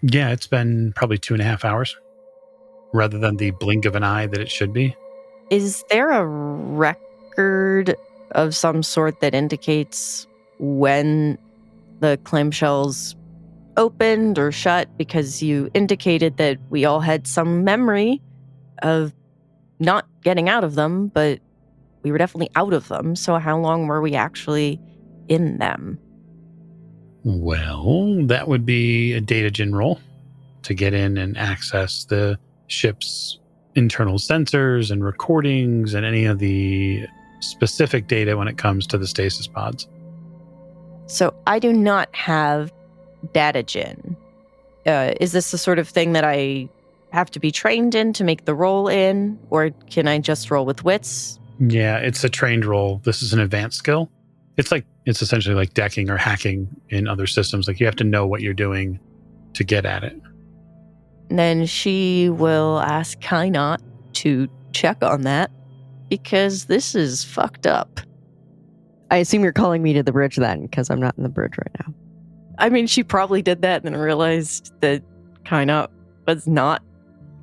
Yeah, it's been probably 2.5 hours, rather than the blink of an eye that it should be. Is there a record of some sort that indicates when the clamshells opened or shut? Because you indicated that we all had some memory of not getting out of them, but we were definitely out of them. So how long were we actually in them? Well, that would be a data gen roll to get in and access the ship's internal sensors and recordings and any of the specific data when it comes to the stasis pods. So I do not have data gen. Is this the sort of thing that I have to be trained in to make the roll in, or can I just roll with wits? Yeah, it's a trained roll. This is an advanced skill. It's essentially like decking or hacking in other systems. Like you have to know what you're doing to get at it. Then she will ask Kainat to check on that because this is fucked up. I assume you're calling me to the bridge then, because I'm not in the bridge right now. I mean, she probably did that and then realized that Kainat was not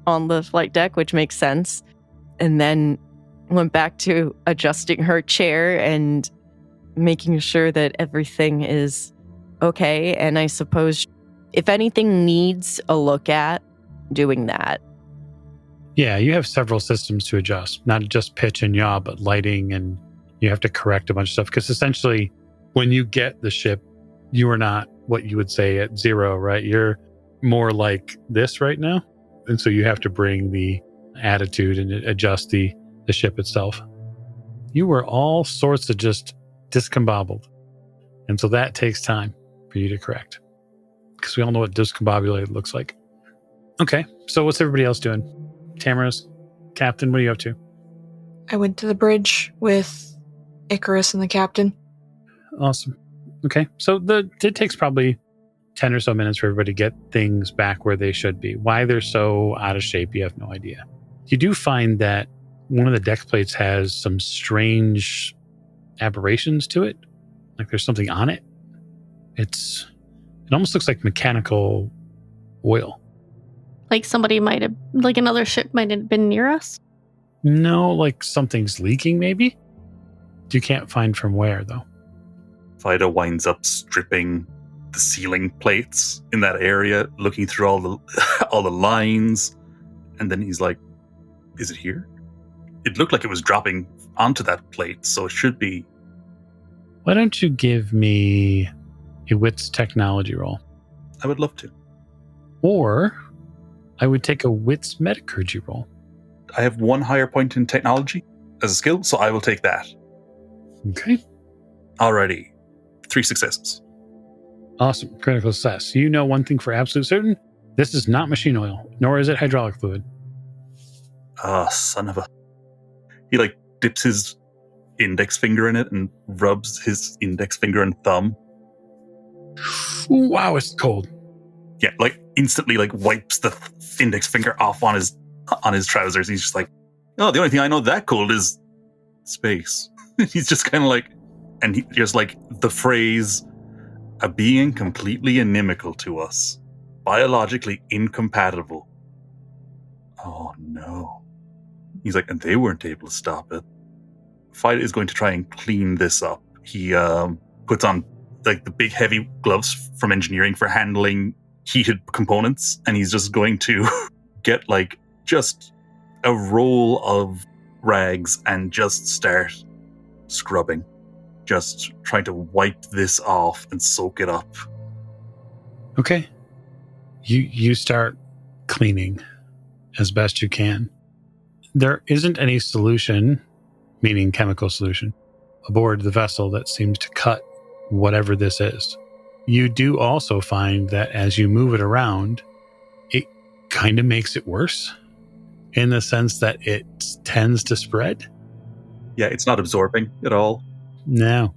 on the flight deck, which makes sense. And then went back to adjusting her chair and making sure that everything is okay. And I suppose if anything needs a look at, doing that. Yeah, you have several systems to adjust, not just pitch and yaw, but lighting, and you have to correct a bunch of stuff. Because essentially, when you get the ship, you are not what you would say at 0, right? You're more like this right now. And so you have to bring the attitude and adjust the ship itself. You were all sorts of just discombobbled. And so that takes time for you to correct. Because we all know what discombobulated looks like. Okay, so what's everybody else doing? Tamara's, Captain, what are you up to? I went to the bridge with Icarus and the captain. Awesome. Okay. So it takes probably 10 or so minutes for everybody to get things back where they should be. Why they're so out of shape, you have no idea. You do find that one of the deck plates has some strange aberrations to it. Like there's something on it. It almost looks like mechanical oil. Like somebody might have, like another ship might have been near us. No, like something's leaking maybe. You can't find from where though. Vida winds up stripping the ceiling plates in that area, looking through all the all the lines, and then he's like, "Is it here? It looked like it was dropping onto that plate, so it should be." Why don't you give me a wits technology roll? I would love to. Or I would take a wits metacurgy roll. I have one higher point in technology as a skill, so I will take that. Okay. Alrighty. 3 successes. Awesome. Critical success. You know one thing for absolute certain. This is not machine oil, nor is it hydraulic fluid. Son of a... He like dips his index finger in it and rubs his index finger and thumb. Wow, it's cold. Yeah, like instantly like wipes the index finger off on his trousers. He's just like, "Oh, the only thing I know that cold is space." He's just kind of like, and he just like the phrase, "a being completely inimical to us, biologically incompatible." Oh no. He's like, and they weren't able to stop it. Fight is going to try and clean this up. He puts on like the big heavy gloves from engineering for handling heated components, and he's just going to get like just a roll of rags and just start scrubbing, just trying to wipe this off and soak it up. Okay. You start cleaning as best you can. There isn't any solution, meaning chemical solution, aboard the vessel that seems to cut whatever this is. You do also find that as you move it around, it kind of makes it worse in the sense that it tends to spread. Yeah, it's not absorbing at all. No.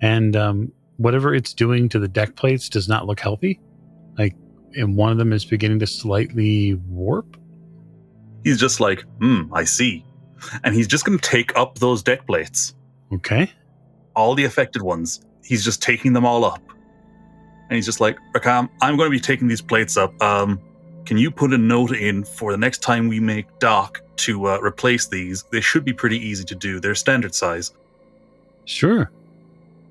And whatever it's doing to the deck plates does not look healthy. Like, and one of them is beginning to slightly warp. He's just like, I see. And he's just going to take up those deck plates. Okay. All the affected ones. He's just taking them all up. And he's just like, Rakam, I'm going to be taking these plates up. Can you put a note in for the next time we make dock to replace these? They should be pretty easy to do. They're standard size. Sure.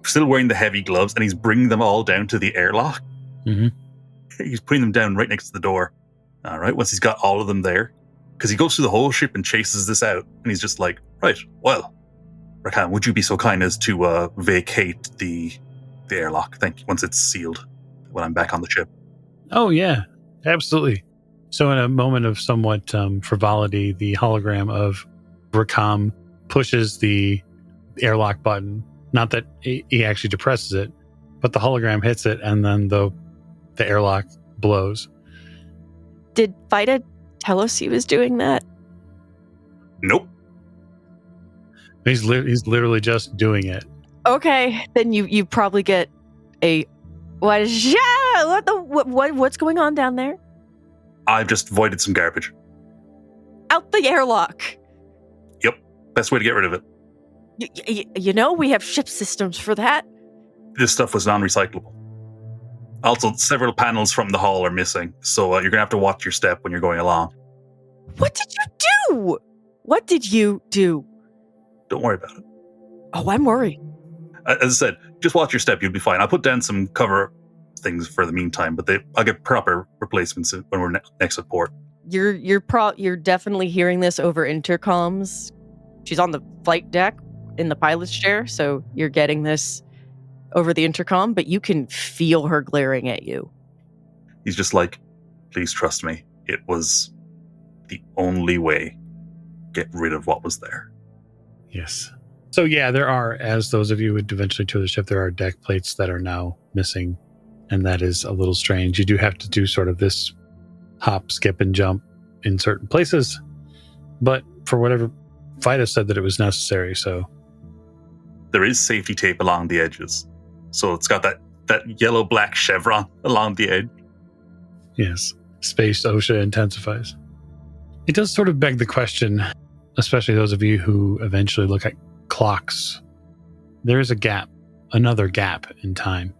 Still wearing the heavy gloves, and he's bringing them all down to the airlock. Mm-hmm. He's putting them down right next to the door. All right, once he's got all of them there, because he goes through the whole ship and chases this out, and he's just like, right, well, Rakan, would you be so kind as to vacate the airlock? Thank you. Once it's sealed, when I'm back on the ship. Oh, yeah, absolutely. So in a moment of somewhat frivolity, the hologram of Rakam pushes the airlock button. Not that he actually depresses it, but the hologram hits it, and then the airlock blows. Did Vida tell us he was doing that? Nope. He's literally just doing it. Okay, then you probably get a what's going on down there? I've just voided some garbage. Out the airlock. Yep, best way to get rid of it. You know, we have ship systems for that. This stuff was non-recyclable. Also, several panels from the hull are missing, so you're going to have to watch your step when you're going along. What did you do? What did you do? Don't worry about it. Oh, I'm worried. As I said, just watch your step, you'll be fine. I'll put down some cover things for the meantime, but I'll get proper replacements when we're next at port. You're definitely hearing this over intercoms. She's on the flight deck in the pilot's chair, so you're getting this over the intercom, but you can feel her glaring at you. He's just like, please trust me. It was the only way. Get rid of what was there. Yes. So yeah, there are, as those of you would eventually tour the ship, there are deck plates that are now missing, and that is a little strange. You do have to do sort of this hop, skip, and jump in certain places, but for whatever, Vida said that it was necessary, so there is safety tape along the edges. So it's got that yellow-black chevron along the edge. Yes. Space OSHA intensifies. It does sort of beg the question, especially those of you who eventually look at clocks. There is a gap, another gap in time.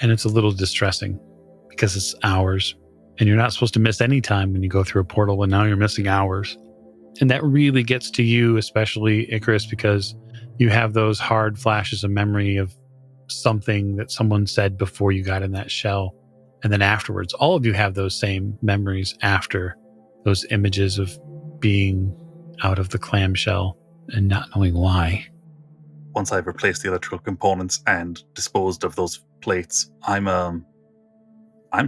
And it's a little distressing because it's hours. And you're not supposed to miss any time when you go through a portal, and now you're missing hours. And that really gets to you, especially Icarus, because you have those hard flashes of memory of something that someone said before you got in that shell. And then afterwards, all of you have those same memories after those images of being out of the clamshell and not knowing why. Once I've replaced the electrical components and disposed of those plates, I'm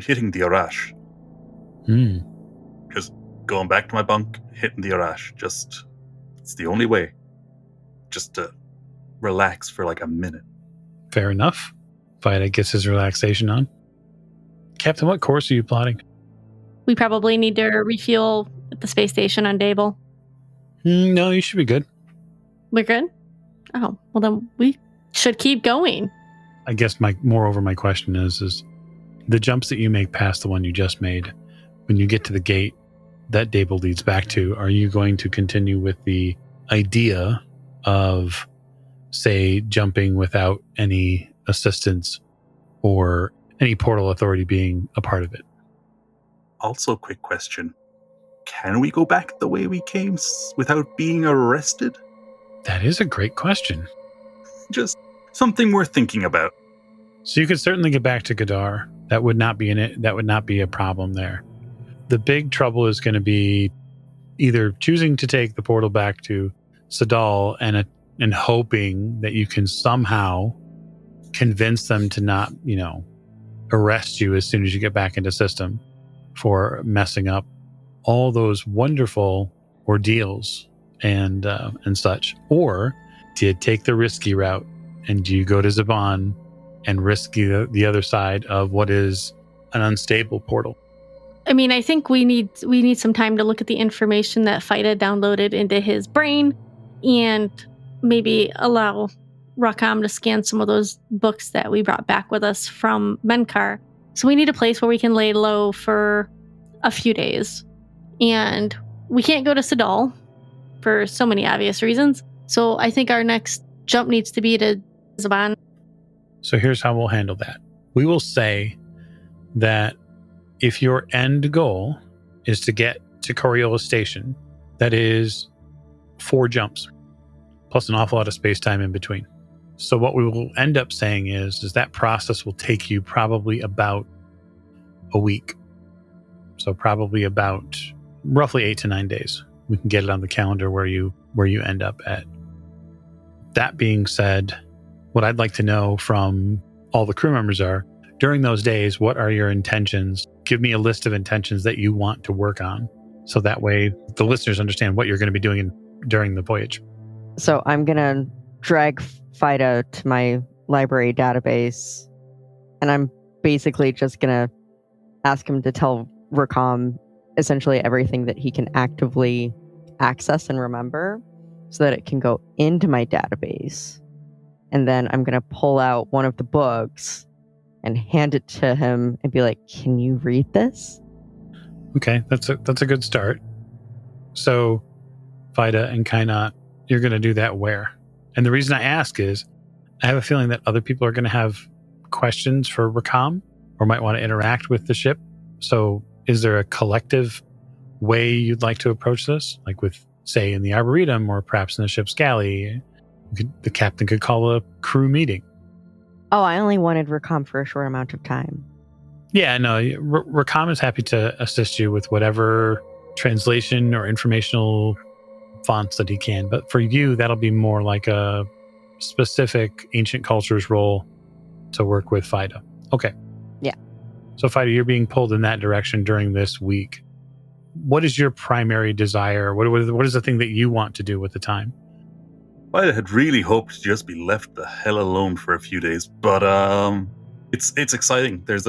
hitting the Arash. Just going back to my bunk, hitting the Arash. It's the only way. Just to relax for like a minute. Fair enough. Vida gets his relaxation on. Captain, what course are you plotting? We probably need to refuel at the space station on Dable. No, you should be good. We're good? Oh, well then we should keep going. I guess my question is the jumps that you make past the one you just made, when you get to the gate that Dable leads back to, are you going to continue with the idea of, say, jumping without any assistance or any portal authority being a part of it? Also, quick question. Can we go back the way we came without being arrested? That is a great question. Just something worth thinking about. So you could certainly get back to Gadar. That would not be that would not be a problem there. The big trouble is going to be either choosing to take the portal back to Sadal and hoping that you can somehow convince them to not, arrest you as soon as you get back into system for messing up all those wonderful ordeals and such. Or do you take the risky route and do you go to Zaban and risk the other side of what is an unstable portal? I mean, I think we need some time to look at the information that Fida downloaded into his brain and maybe allow Rakam to scan some of those books that we brought back with us from Menkar. So we need a place where we can lay low for a few days. And we can't go to Sadal for so many obvious reasons. So I think our next jump needs to be to Zaban. So here's how we'll handle that. We will say that if your end goal is to get to Coriolis Station, that is 4 jumps, plus an awful lot of space-time in between. So what we will end up saying is that process will take you probably about a week. So probably about roughly 8 to 9 days. We can get it on the calendar where you end up at. That being said, what I'd like to know from all the crew members are, during those days, what are your intentions? Give me a list of intentions that you want to work on. So that way the listeners understand what you're going to be doing during the voyage. So I'm going to drag Fida to my library database, and I'm basically just going to ask him to tell Rakam essentially everything that he can actively access and remember so that it can go into my database. And then I'm going to pull out one of the books and hand it to him and be like, can you read this? Okay, that's a good start. So, Vida and Kainat, you're going to do that where? And the reason I ask is, I have a feeling that other people are going to have questions for Rakam or might want to interact with the ship. So, is there a collective way you'd like to approach this? Like with, say, in the Arboretum or perhaps in the ship's galley? The captain could call a crew meeting. Oh, I only wanted Rakam for a short amount of time. Yeah, no, Rakam is happy to assist you with whatever translation or informational fonts that he can. But for you, that'll be more like a specific ancient cultures role to work with Fida. Okay. Yeah. So Fida, you're being pulled in that direction during this week. What is your primary desire? What is the thing that you want to do with the time? I had really hoped to just be left the hell alone for a few days, but it's exciting. There's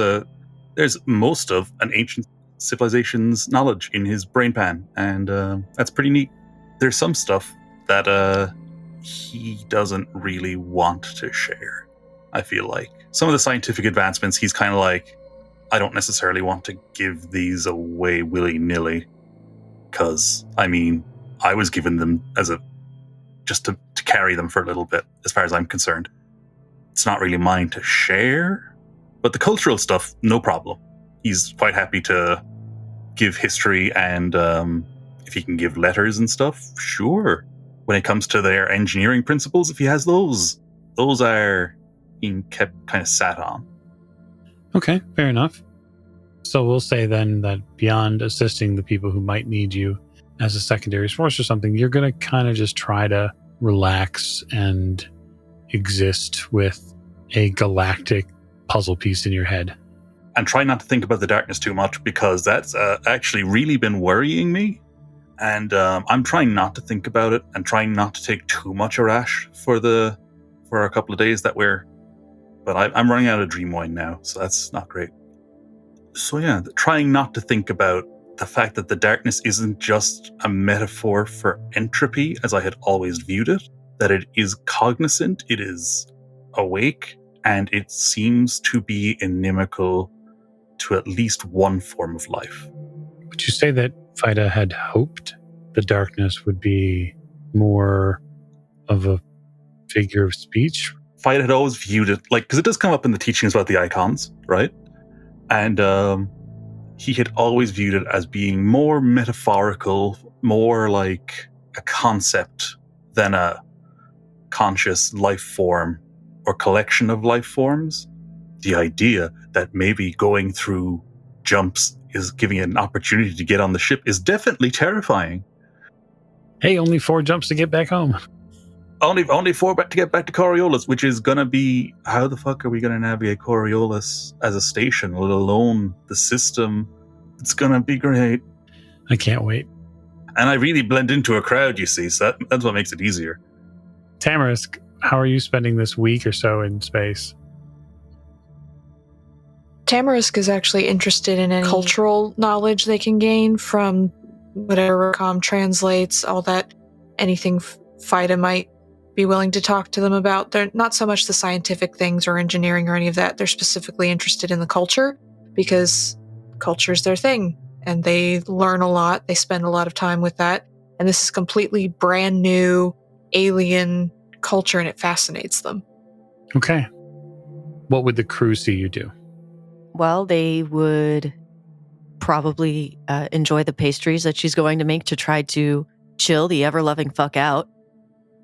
most of an ancient civilization's knowledge in his brain pan, and that's pretty neat. There's some stuff that he doesn't really want to share. I feel like some of the scientific advancements, he's kind of like, I don't necessarily want to give these away willy-nilly, because, I mean, I was given them as just to carry them for a little bit, as far as I'm concerned. It's not really mine to share, but the cultural stuff, no problem. He's quite happy to give history, and if he can give letters and stuff, sure. When it comes to their engineering principles, if he has those are being kept kind of sat on. Okay, fair enough. So we'll say then that beyond assisting the people who might need you as a secondary source or something, you're going to kind of just try to relax and exist with a galactic puzzle piece in your head. And try not to think about the darkness too much, because that's actually really been worrying me. And I'm trying not to think about it and trying not to take too much Arash for a couple of days that but I'm running out of dream wine now, so that's not great. So yeah, trying not to think about the fact that the darkness isn't just a metaphor for entropy as I had always viewed it, that it is cognizant, it is awake, and it seems to be inimical to at least one form of life. Would you say that Fida had hoped the darkness would be more of a figure of speech? Fida had always viewed it like, because it does come up in the teachings about the icons, right? And he had always viewed it as being more metaphorical, more like a concept than a conscious life form or collection of life forms. The idea that maybe going through jumps is giving it an opportunity to get on the ship is definitely terrifying. Hey, only 4 jumps to get back home. Only 4 to get back to Coriolis, which is going to be, how the fuck are we going to navigate Coriolis as a station, let alone the system? It's going to be great. I can't wait. And I really blend into a crowd, you see, so that's what makes it easier. Tamarisk, how are you spending this week or so in space? Tamarisk is actually interested in any cultural knowledge they can gain from whatever Recom translates, all that, anything Fida might be willing to talk to them about. They're not so much the scientific things or engineering or any of that. They're specifically interested in the culture, because culture is their thing, and they learn a lot. They spend a lot of time with that. And this is completely brand new alien culture, and it fascinates them. Okay. What would the crew see you do? Well, they would probably enjoy the pastries that she's going to make to try to chill the ever-loving fuck out.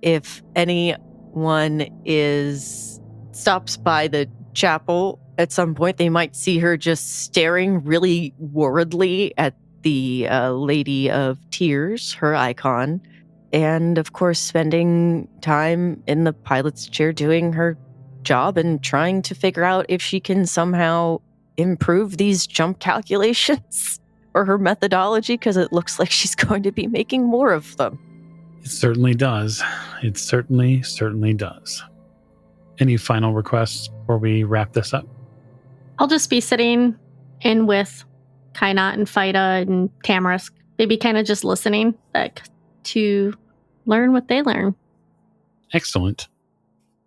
If anyone stops by the chapel at some point, they might see her just staring really worriedly at the Lady of Tears, her icon, and of course spending time in the pilot's chair doing her job and trying to figure out if she can somehow improve these jump calculations or her methodology, because it looks like she's going to be making more of them. It certainly does. It certainly does. Any final requests before we wrap this up? I'll just be sitting in with Kainat and Fida and Tamarisk, maybe kind of just listening to learn what they learn. Excellent.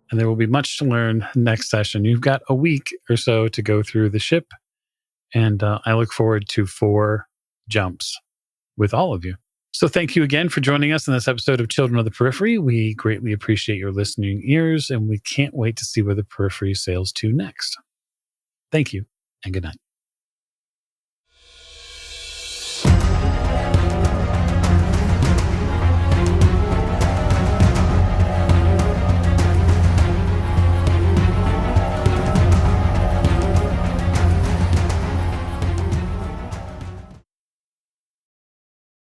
And there will be much to learn next session. You've got a week or so to go through the ship, and I look forward to 4 jumps with all of you. So thank you again for joining us in this episode of Children of the Periphery. We greatly appreciate your listening ears, and we can't wait to see where the Periphery sails to next. Thank you, and good night.